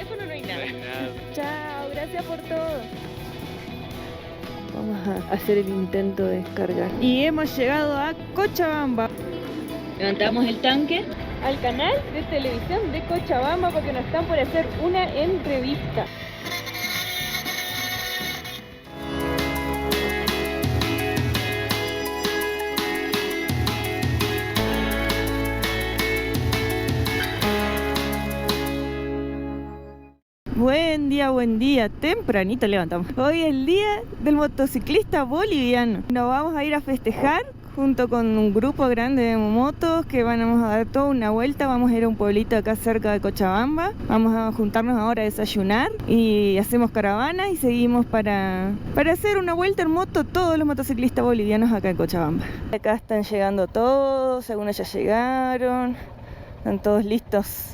teléfono no hay nada. No hay nada. Chao, gracias por todo. Vamos a hacer el intento de descargar. Y hemos llegado a Cochabamba. Levantamos el tanque. Al canal de televisión de Cochabamba porque nos están por hacer una entrevista. Buen día, tempranito levantamos. Hoy es el día del motociclista boliviano. Nos vamos a ir a festejar junto con un grupo grande de motos que vamos a dar toda una vuelta. Vamos a ir a un pueblito acá cerca de Cochabamba. Vamos a juntarnos ahora a desayunar y hacemos caravana y seguimos para hacer una vuelta en moto todos los motociclistas bolivianos acá en Cochabamba. Acá están llegando todos, algunos ya llegaron, están todos listos.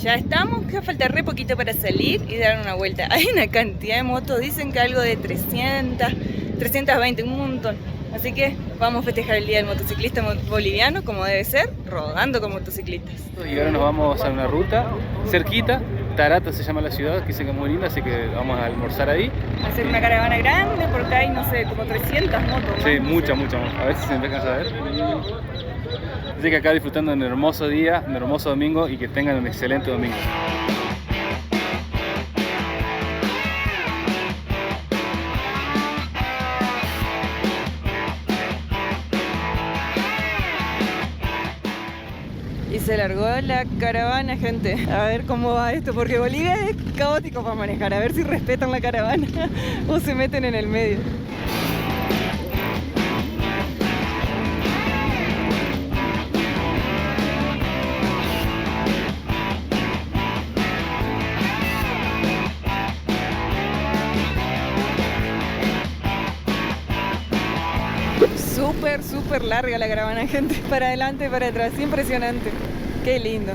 Ya estamos, que falta re poquito para salir y dar una vuelta. Hay una cantidad de motos, dicen que algo de 300, 320, un montón. Así que vamos a festejar el día del motociclista boliviano como debe ser, rodando con motociclistas. Y ahora nos vamos a una ruta cerquita, Tarata se llama la ciudad, que dicen que es muy linda, así que vamos a almorzar ahí. Hacer una caravana grande porque hay, no sé, como 300 motos. Sí, muchas. A ver si se me alcanza a ver. Así que acá disfrutando de un hermoso día, un hermoso domingo y que tengan un excelente domingo. Y se largó la caravana, gente. A ver cómo va esto, porque Bolivia es caótico para manejar. A ver si respetan la caravana o se meten en el medio. Súper larga la caravana, gente. Para adelante, para atrás. Impresionante. Qué lindo.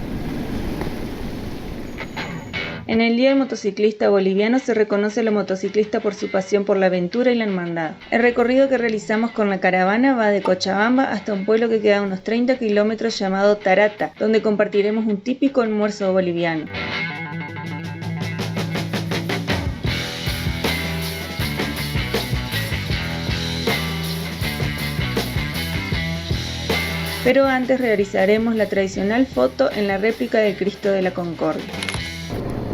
En el Día del Motociclista Boliviano se reconoce a los motociclistas por su pasión por la aventura y la hermandad. El recorrido que realizamos con la caravana va de Cochabamba hasta un pueblo que queda a unos 30 kilómetros llamado Tarata, donde compartiremos un típico almuerzo boliviano. Pero antes realizaremos la tradicional foto en la réplica del Cristo de la Concordia.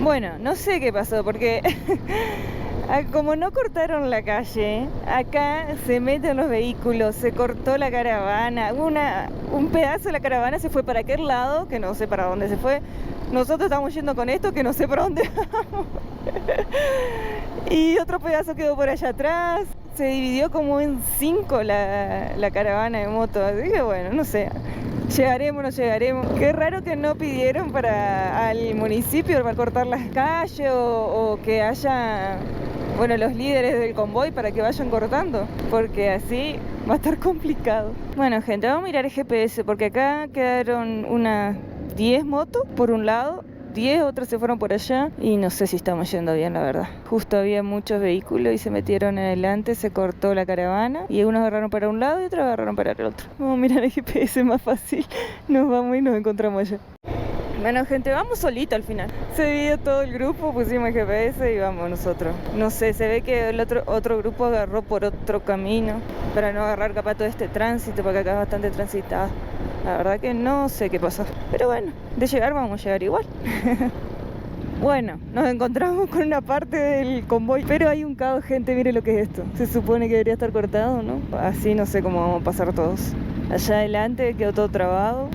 Bueno, no sé qué pasó porque como no cortaron la calle, acá se meten los vehículos, se cortó la caravana, un pedazo de la caravana se fue para aquel lado, que no sé para dónde se fue. Nosotros estamos yendo con esto, que no sé para dónde vamos. Y otro pedazo quedó por allá atrás. Se dividió como en 5 la caravana de motos. Así que bueno, no sé. Llegaremos, no llegaremos. Qué raro que no pidieron al municipio para cortar las calles o que haya, bueno, los líderes del convoy para que vayan cortando. Porque así va a estar complicado. Bueno, gente, vamos a mirar el GPS porque acá quedaron unas 10 motos por un lado. 10, otros se fueron por allá y no sé si estamos yendo bien, la verdad. Justo había muchos vehículos y se metieron adelante, se cortó la caravana y unos agarraron para un lado y otros agarraron para el otro. Vamos a mirar el GPS más fácil, nos vamos y nos encontramos allá. Bueno, gente, vamos solito al final. Se dividió todo el grupo, pusimos el GPS y vamos nosotros. No sé, se ve que el otro grupo agarró por otro camino para no agarrar capaz todo este tránsito, porque acá es bastante transitado. La verdad que no sé qué pasó. Pero bueno, de llegar vamos a llegar igual. Bueno, nos encontramos con una parte del convoy, pero hay un caos, gente, mire lo que es esto. Se supone que debería estar cortado, ¿no? Así no sé cómo vamos a pasar todos. Allá adelante quedó todo trabado.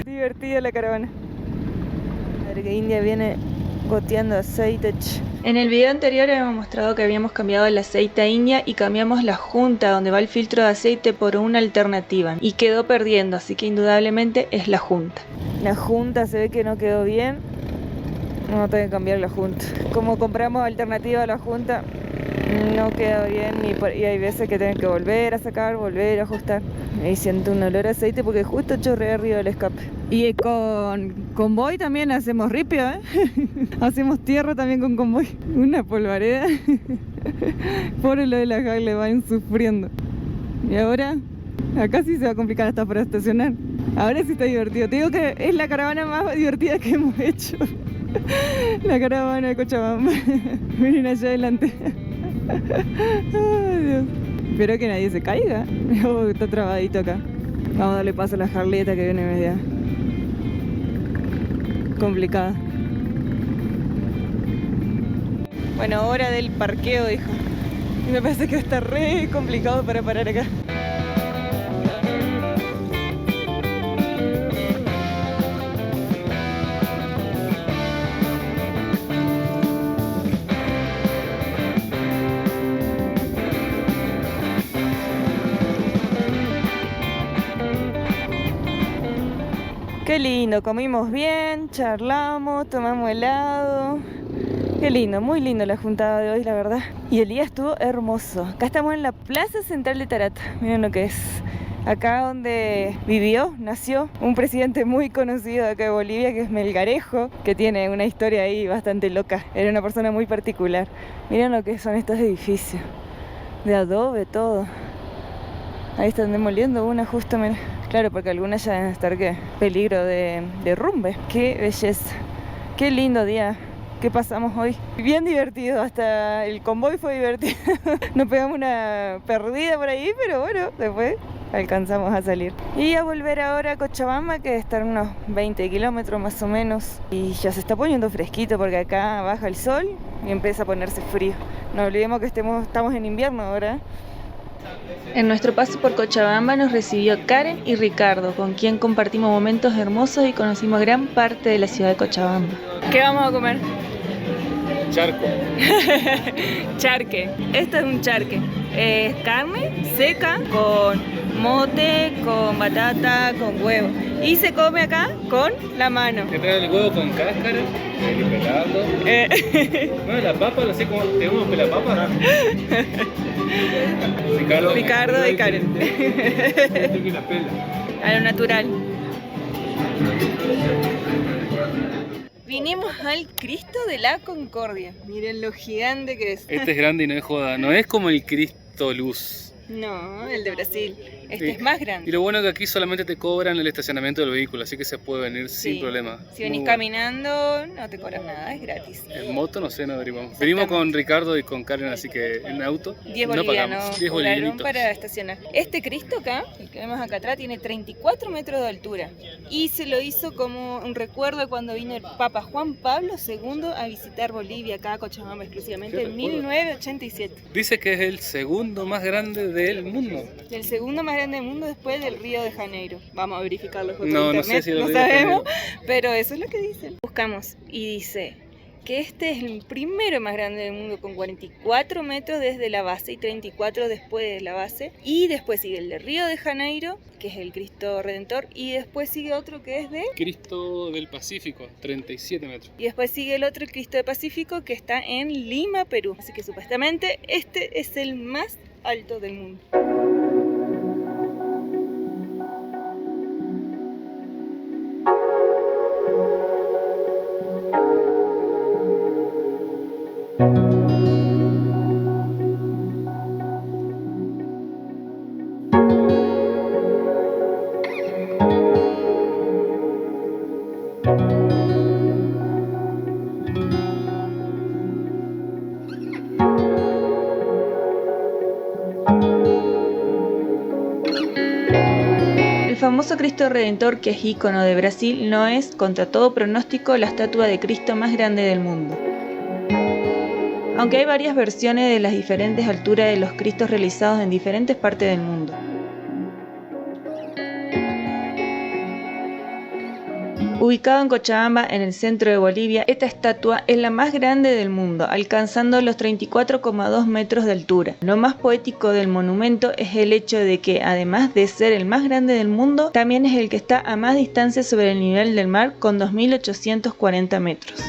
Divertida la caravana. La verga india viene goteando aceite. En el video anterior habíamos mostrado que habíamos cambiado el aceite a India y cambiamos la junta donde va el filtro de aceite por una alternativa y quedó perdiendo, así que indudablemente es la junta. La junta se ve que no quedó bien, vamos a tener que cambiar la junta. Como compramos alternativa a la junta, no queda bien y hay veces que tienen que volver a sacar, volver a ajustar. Ahí siento un olor a aceite porque justo chorreé arriba del escape. Y con convoy también hacemos ripio, ¿eh? Hacemos tierra también con convoy. Una polvareda. Por lo de la Hagle van sufriendo. Y ahora Acá sí se va a complicar hasta para estacionar. Ahora sí está divertido. Te digo que es la caravana más divertida que hemos hecho. La caravana de Cochabamba. Miren allá adelante. Ay, Dios. Espero que nadie se caiga. Oh, está trabadito acá. Vamos a darle paso a la jarleta que viene media complicada. Bueno, hora del parqueo, dijo. Y me parece que está re complicado para parar acá. Qué lindo, comimos bien, charlamos, tomamos helado. Qué lindo, muy lindo la juntada de hoy, la verdad. Y el día estuvo hermoso. Acá estamos en la Plaza Central de Tarata. Miren lo que es. Acá donde vivió, nació un presidente muy conocido de acá de Bolivia, que es Melgarejo, que tiene una historia ahí bastante loca. Era una persona muy particular. Miren lo que son estos edificios. De adobe, todo. Ahí están demoliendo una justo, mira. Claro, porque algunas ya deben estar, ¿qué? Peligro de derrumbe. Qué belleza. Qué lindo día que pasamos hoy. Bien divertido, hasta el convoy fue divertido. Nos pegamos una perdida por ahí, pero bueno, después alcanzamos a salir. Y a volver ahora a Cochabamba, que están unos 20 kilómetros más o menos. Y ya se está poniendo fresquito porque acá baja el sol y empieza a ponerse frío. No olvidemos que estamos en invierno ahora. En nuestro paso por Cochabamba nos recibió Karen y Ricardo, con quien compartimos momentos hermosos y conocimos gran parte de la ciudad de Cochabamba. ¿Qué vamos a comer? Charco. Charque. Esto es un charque. Es carne seca con mote, con batata, con huevo. Y se come acá con la mano. ¿Te trae el huevo con cáscara? El pelado. Bueno, la papa, no sé cómo tenemos que la papa. Ricardo y Karen. A lo natural. Vinimos al Cristo de la Concordia. Miren lo gigante que es. Este es grande y no es joda. No es como el Cristo Luz. No, el de Brasil. Este Sí. es más grande. Y lo bueno es que aquí solamente te cobran el estacionamiento del vehículo, así que se puede venir sin problema. Si venís Muy bueno. caminando, no te cobran nada, es gratis. En moto no sé, no averiguamos. Venimos con Ricardo y con Karen, así que en auto 10 no bolivianos pagamos. 10 cobraron bolivianitos. para estacionar. Este Cristo acá, el que vemos acá atrás, tiene 34 metros de altura. Y se lo hizo como un recuerdo de cuando vino el Papa Juan Pablo II a visitar Bolivia, acá a Cochabamba exclusivamente, Qué en recuerdo. 1987. Dice que es el segundo más grande del mundo. El segundo más grande del mundo después del Río de Janeiro. Vamos a verificarlo por No internet, sé si lo no Río de sabemos, Janeiro. pero eso es lo que dicen. Buscamos y dice que este es el primero más grande del mundo con 44 metros desde la base y 34 después de la base. Y después sigue el de Río de Janeiro, que es el Cristo Redentor, y después sigue otro que es de... Cristo del Pacífico, 37 metros. Y después sigue el otro, el Cristo del Pacífico, que está en Lima, Perú. Así que supuestamente este es el más alto del mundo. El famoso Cristo Redentor, que es ícono de Brasil, no es, contra todo pronóstico, la estatua de Cristo más grande del mundo. Aunque hay varias versiones de las diferentes alturas de los Cristos realizados en diferentes partes del mundo. Ubicado en Cochabamba, en el centro de Bolivia, esta estatua es la más grande del mundo, alcanzando los 34,2 metros de altura. Lo más poético del monumento es el hecho de que, además de ser el más grande del mundo, también es el que está a más distancia sobre el nivel del mar, con 2.840 metros.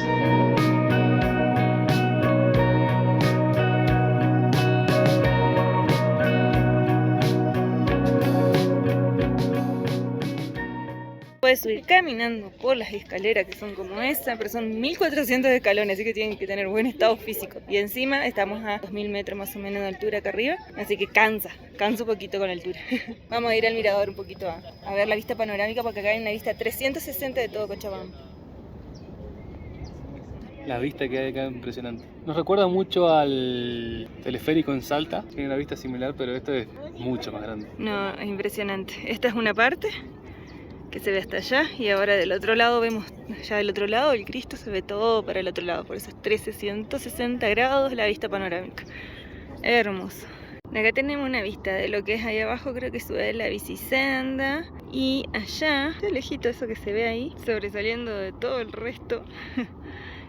Puede de subir caminando por las escaleras que son como esa, pero son 1400 escalones, así que tienen que tener buen estado físico. Y encima estamos a 2000 metros más o menos de altura acá arriba, así que cansa un poquito con la altura. Vamos a ir al mirador un poquito a ver la vista panorámica, porque acá hay una vista 360 de todo Cochabamba. La vista que hay acá es impresionante. Nos recuerda mucho al teleférico en Salta. Tiene una vista similar, pero esto es mucho más grande. No, es impresionante. Esta es una parte que se ve hasta allá, y ahora del otro lado vemos, ya del otro lado el Cristo, se ve todo para el otro lado. Por eso es 360 grados la vista panorámica. Hermoso. Acá tenemos una vista de lo que es ahí abajo, creo que sube la Bicisenda. Y allá, de lejito eso que se ve ahí, sobresaliendo de todo el resto,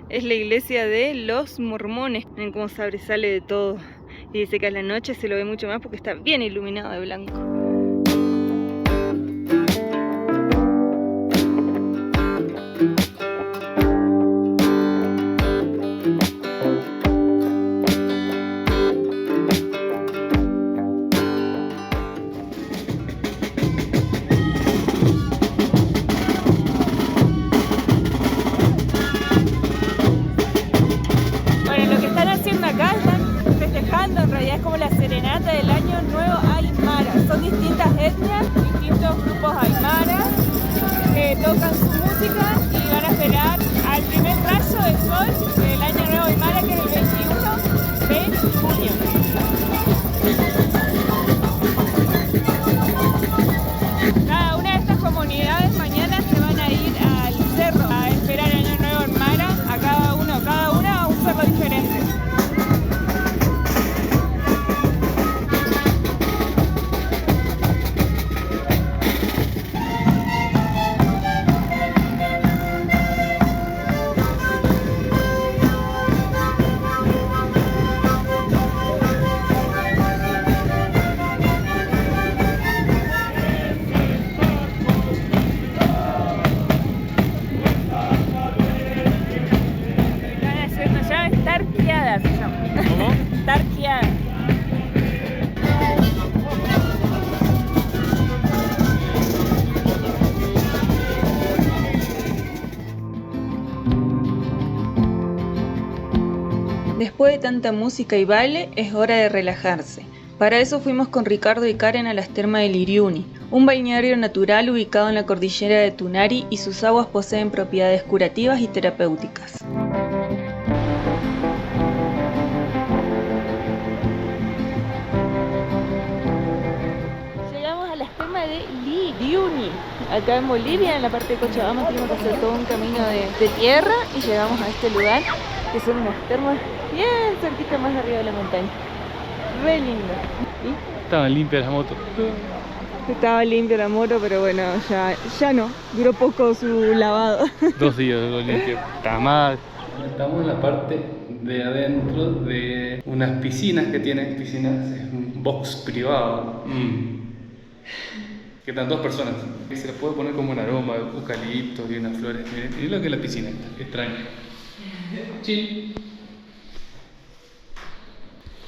es la iglesia de los mormones. Miren cómo sobresale de todo. Y dice que a la noche se lo ve mucho más porque está bien iluminado de blanco. En realidad es como la serenata del Año Nuevo Aymara. Son distintas etnias, distintos grupos aymaras que tocan su música y van a esperar al primer rayo de sol del Año Nuevo Aymara, que es el 21 de junio. Cada una de estas comunidades mañana se van a ir al cerro a esperar el Año Nuevo Aymara, a cada una a un cerro diferente. Tarqueada se llama. ¿Cómo? Tarqueada. Después de tanta música y baile, es hora de relajarse. Para eso fuimos con Ricardo y Karen a las termas del Iriuni, un balneario natural ubicado en la cordillera de Tunari, y sus aguas poseen propiedades curativas y terapéuticas. Llegamos a las termas de Iriuni. Acá en Bolivia, en la parte de Cochabamba, tuvimos que hacer todo un camino de tierra y llegamos a este lugar, que son unas termas bien cerquita más arriba de la montaña. Re lindo. Estaban limpias las motos. Estaba limpia la moto, pero bueno, ya no. Duró poco su lavado. 2 días de lo limpio. Está mal. Estamos en la parte de adentro de unas piscinas que tienen. Piscinas, es un box privado. Que están 2 personas. Y se les puede poner como un aroma, eucaliptos y unas flores. Miren lo que es la piscina. Extraño. Sí.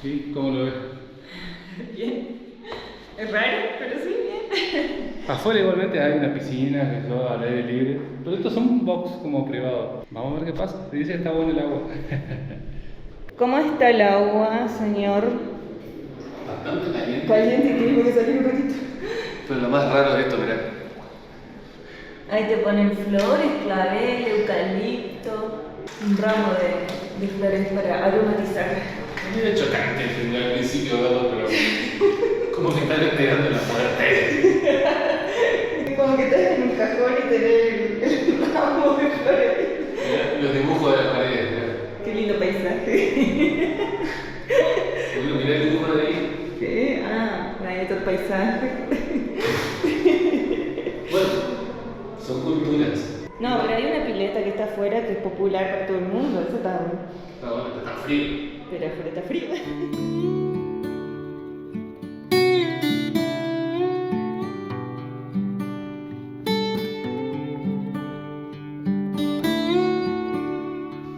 ¿Sí? ¿Cómo lo ves? Bien. Es raro, pero sí, bien. Afuera igualmente hay una piscina, que es al aire libre. Pero estos son un box como privado. Vamos a ver qué pasa. Dice que está bueno el agua. ¿Cómo está el agua, señor? Bastante caliente. Caliente, tengo que salir un ratito. Pero lo más raro de esto, mirá. Ahí te ponen flores, clavel, eucalipto, un ramo de flores para aromatizar. Es medio chocante al principio verlo, pero como que están pegando la puerta. Como que estás en un cajón y tenés el ramo de flores. Los dibujos de las paredes, mirá. Qué lindo paisaje. Bueno, mirá el dibujo de ahí. ¿Qué? Ah, ahí está el paisaje. Bueno, son culturas. No, pero hay una pileta que está afuera que es popular para todo el mundo. Eso está bueno. Está bueno, está frío. Pero afuera está frío.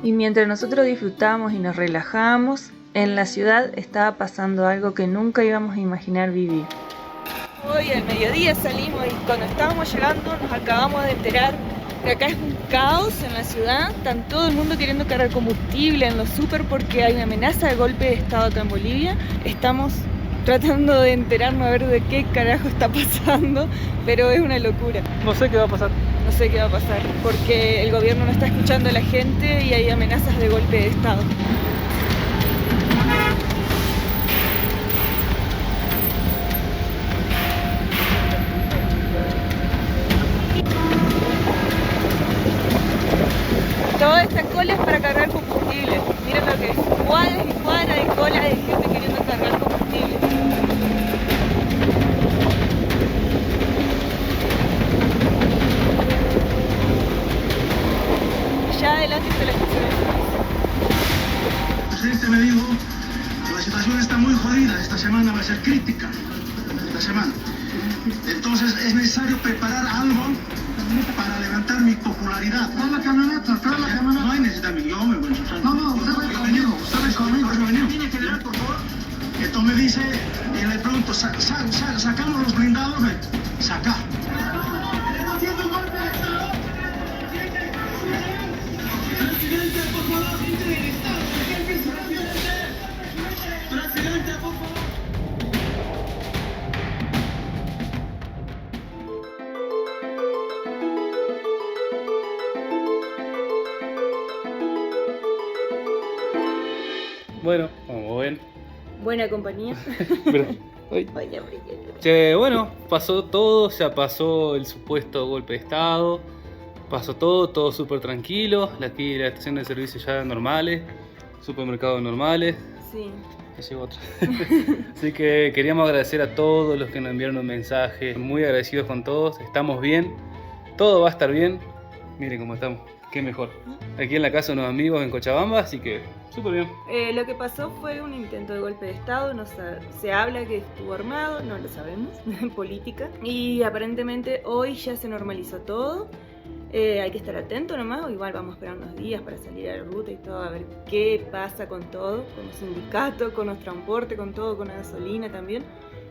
Y mientras nosotros disfrutábamos y nos relajábamos, en la ciudad estaba pasando algo que nunca íbamos a imaginar vivir. Hoy al mediodía salimos y cuando estábamos llegando nos acabamos de enterar que acá es un caos en la ciudad. Están todo el mundo queriendo cargar combustible en los súper porque hay una amenaza de golpe de estado acá en Bolivia. Estamos tratando de enterarnos a ver de qué carajo está pasando, pero es una locura. No sé qué va a pasar. No sé qué va a pasar porque el gobierno no está escuchando a la gente y hay amenazas de golpe de estado. Toda esta cola es para cargar combustible. Miren lo que es. Cuadras y cuadras de cola de gente queriendo cargar combustible. Ya adelante está la estación. El presidente me dijo que la situación está muy jodida. Esta semana va a ser crítica. Esta semana. Entonces es necesario preparar algo para levantar mi popularidad. Trae la camioneta, trae la camioneta. No hay necesidad, yo me voy a... No, usted va conmigo, usted va conmigo. ¿Tiene general, por favor? Entonces me dice, y le pregunto, sacamos los blindados, saca. Haciendo un golpe de estado. Presidente, por favor, gente del estado, presidente, por favor. Bueno, como ven. Buena compañía. Pero, ay. Vaya brillante. Che, bueno, pasó todo, ya pasó el supuesto golpe de estado, pasó todo súper tranquilo, aquí las estaciones de servicio ya normales, supermercados normales. Sí. Ya llegó otra. Así que queríamos agradecer a todos los que nos enviaron un mensaje, muy agradecidos con todos, estamos bien, todo va a estar bien, miren cómo estamos, qué mejor. Aquí en la casa de unos amigos en Cochabamba, así que súper bien. Lo que pasó fue un intento de golpe de estado, se habla que estuvo armado, no lo sabemos, en política. Y aparentemente hoy ya se normalizó todo. Hay que estar atento nomás, o igual vamos a esperar unos días para salir a la ruta y todo, a ver qué pasa con todo, con los sindicatos, con los transportes, con todo, con la gasolina también.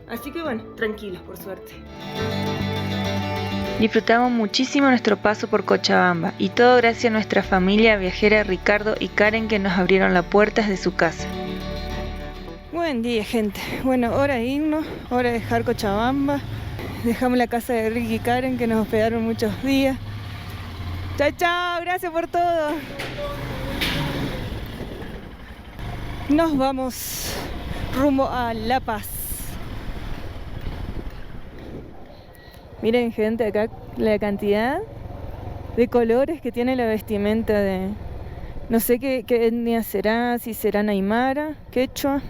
Así que bueno, tranquilos por suerte. Disfrutamos muchísimo nuestro paso por Cochabamba y todo gracias a nuestra familia viajera Ricardo y Karen que nos abrieron las puertas de su casa. Buen día, gente. Bueno, hora de irnos, hora de dejar Cochabamba. Dejamos la casa de Ricky y Karen que nos hospedaron muchos días. Chao, chao, gracias por todo. Nos vamos rumbo a La Paz. Miren, gente, acá la cantidad de colores que tiene la vestimenta de... No sé qué etnia será, si será aymara, quechua.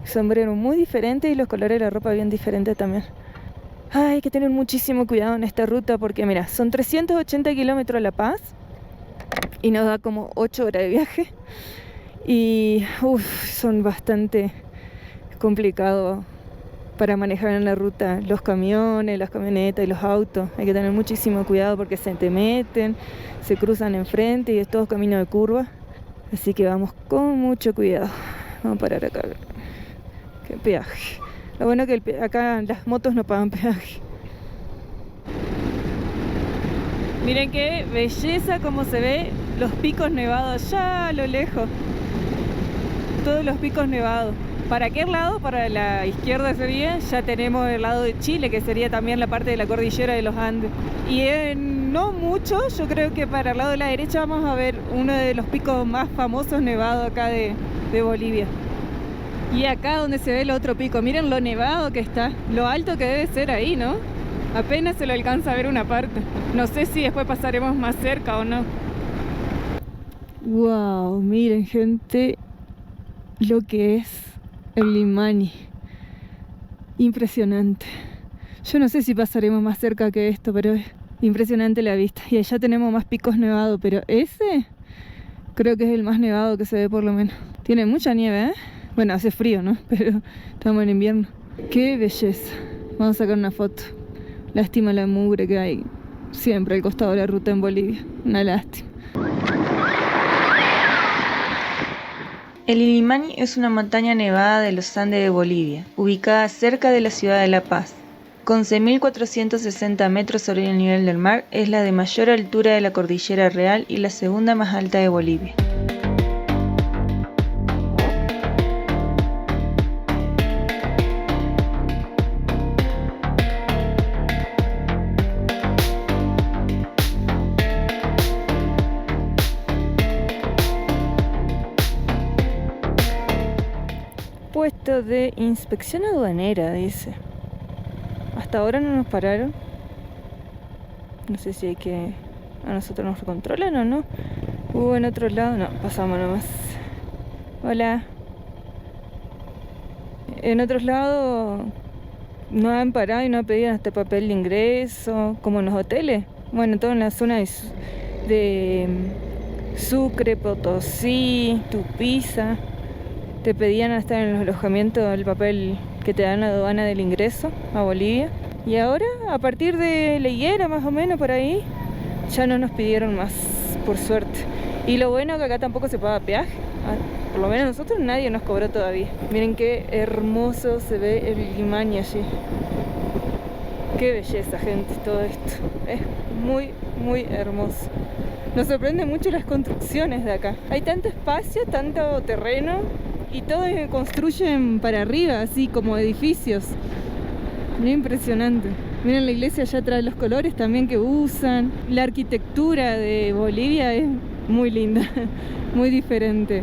Sombrero muy diferente y los colores de la ropa bien diferentes también. Ay, hay que tener muchísimo cuidado en esta ruta porque, mira, son 380 kilómetros a La Paz y nos da como 8 horas de viaje. Y son bastante complicados para manejar en la ruta los camiones, las camionetas y los autos. Hay que tener muchísimo cuidado porque se te meten, se cruzan enfrente y es todo camino de curva. Así que vamos con mucho cuidado. Vamos a parar acá. Qué peaje. Lo bueno es que acá las motos no pagan peaje. Miren qué belleza como se ve los picos nevados allá a lo lejos. Todos los picos nevados. ¿Para qué lado? Para la izquierda sería, ya tenemos el lado de Chile, que sería también la parte de la cordillera de los Andes. Y no mucho, yo creo que para el lado de la derecha vamos a ver uno de los picos más famosos nevados acá de Bolivia. Y acá donde se ve el otro pico, miren lo nevado que está, lo alto que debe ser ahí, ¿no? Apenas se lo alcanza a ver una parte. No sé si después pasaremos más cerca o no. Wow, miren, gente, lo que es el Limani. Impresionante. Yo no sé si pasaremos más cerca que esto, pero es impresionante la vista. Y allá tenemos más picos nevados, pero ese creo que es el más nevado que se ve por lo menos. Tiene mucha nieve, ¿eh? Bueno, hace frío, ¿no? Pero estamos en invierno. ¡Qué belleza! Vamos a sacar una foto. Lástima la mugre que hay siempre al costado de la ruta en Bolivia. Una lástima. El Illimani es una montaña nevada de los Andes de Bolivia, ubicada cerca de la ciudad de La Paz. Con 6.460 metros sobre el nivel del mar, es la de mayor altura de la Cordillera Real y la segunda más alta de Bolivia. Puesto de inspección aduanera, dice. Hasta ahora no nos pararon. No sé si hay que... a nosotros nos controlan o no. En otro lado, no, pasamos nomás. Hola. En otros lados no han parado y no pedían hasta papel de ingreso, como en los hoteles. Bueno, todo en la zona de Sucre, Potosí, Tupiza. Te pedían hasta en los alojamientos el papel que te dan la aduana del ingreso a Bolivia. Y ahora, a partir de la higuera más o menos por ahí, ya no nos pidieron más, por suerte. Y lo bueno es que acá tampoco se paga peaje. Por lo menos nosotros nadie nos cobró todavía. Miren qué hermoso se ve el Limaña allí. Qué belleza, gente, todo esto. Es muy, muy hermoso. Nos sorprende mucho las construcciones de acá. Hay tanto espacio, tanto terreno y todo construyen para arriba, así como edificios. Muy impresionante. Miren la iglesia allá atrás, los colores también que usan. La arquitectura de Bolivia es muy linda, muy diferente.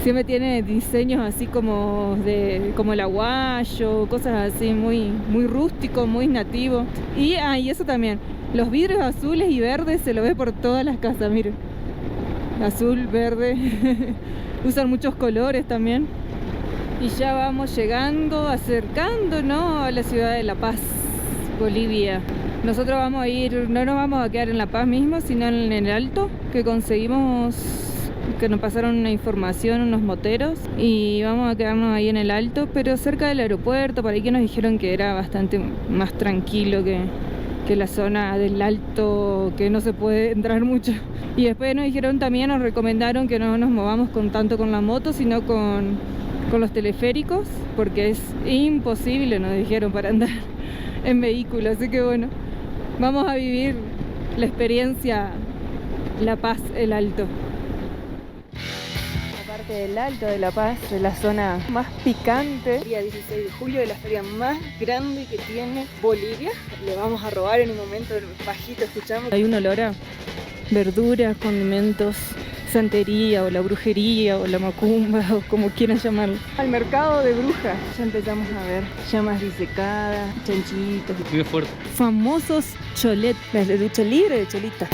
Siempre tiene diseños así como el aguayo, cosas así muy, muy rústicos, muy nativos. Y eso también, los vidrios azules y verdes se lo ve por todas las casas, miren. Azul, verde. Usan muchos colores también. Y ya vamos llegando, acercándonos a la ciudad de La Paz, Bolivia. Nosotros vamos a ir, no nos vamos a quedar en La Paz mismo, sino en el Alto, que conseguimos, que nos pasaron una información, unos moteros, y vamos a quedarnos ahí en el Alto, pero cerca del aeropuerto, por ahí que nos dijeron que era bastante más tranquilo que la zona del Alto, que no se puede entrar mucho. Y después nos dijeron también, nos recomendaron que no nos movamos tanto con la moto, sino con los teleféricos, porque es imposible, nos dijeron, para andar en vehículo. Así que bueno, vamos a vivir la experiencia La Paz, el Alto. Aparte del Alto de La Paz, de la zona más picante, el día 16 de julio, de la feria más grande que tiene Bolivia. Le vamos a robar en un momento bajito, escuchamos. Hay un olor a verduras, condimentos, santería o la brujería o la macumba o como quieran llamarlo. Al mercado de brujas ya empezamos a ver llamas disecadas, chanchitos. Muy fuerte. Famosos cholet, las de ducha libre, de cholita.